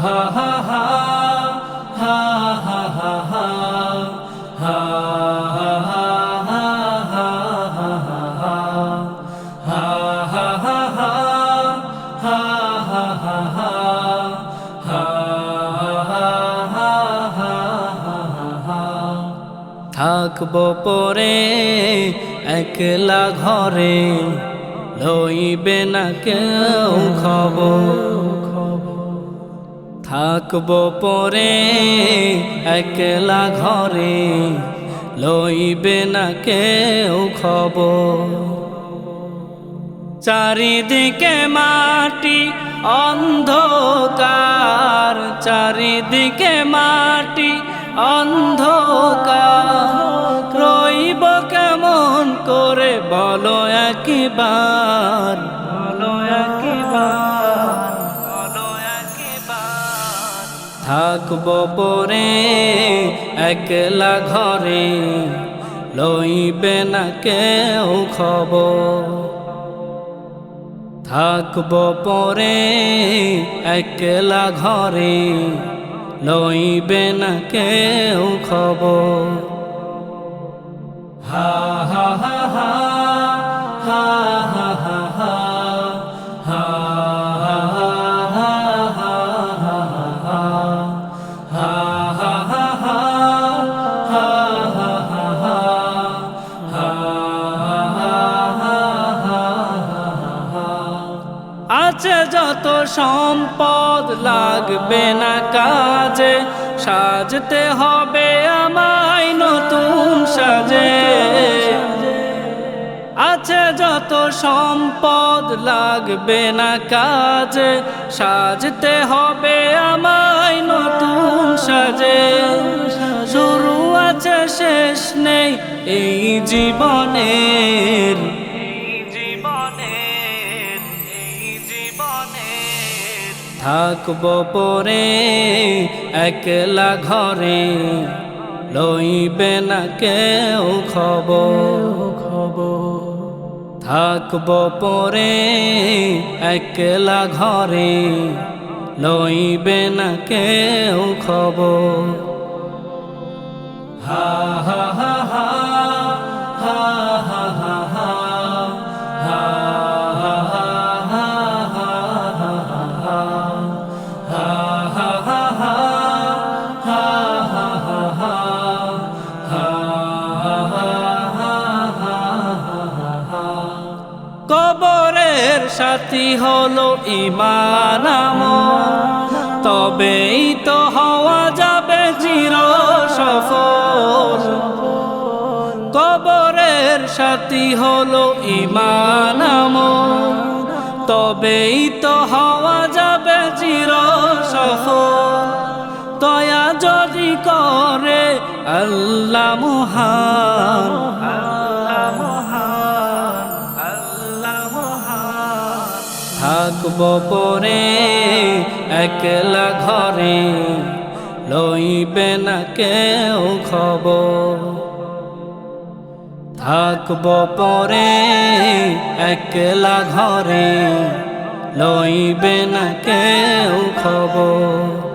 হা হা হা হা হা হা হা হা থাকবো পরে একলা ঘরে, লইবে না কেউ খবর। থাকবো পরে একলা ঘরে, লইবে না কেউ খবর। চারিদিকে মাটি অন্ধকার, চারিদিকে মাটি অন্ধকার, রইব কেমন করে বলো একবার, বলো একবার, বলো একবার। থাকবো পরে একলা ঘরে, লইবে না কেউ খবর। থাকবো পরে একলা ঘরে, লইবে না কেউ খবর। হা হা হা হা হা হা হা হা হা আছে যত সম্পদ লাগবে না কাজে, সাজতে হবে আমায় নতুন সাজে। আছে যত সম্পদ লাগবে না কাজে, সাজতে হবে আমায় নতুন সাজে। শুরু আছে শেষ নেই এই জীবনের, থাকবো পরে একলা ঘরে, লইবে না কেউ খবর। থাকবো পরে একলা ঘরে, লইবে না কেউ খবর। হা হা হা হা হা হা হা হা কবরের সাথী হলো ঈমান আমল, তবেই তো হওয়া যাবে চির সফল। কবরের সাথী হলো ঈমান আমল, তবেই তো হওয়া যাবে চির সফল। দয়া যদি করে আল্লাহ মহান, থাকবো পরে একলা ঘরে, লইবে না কেউ খবর। থাকবো পরে একলা ঘরে, লইবে না কেউ খবর।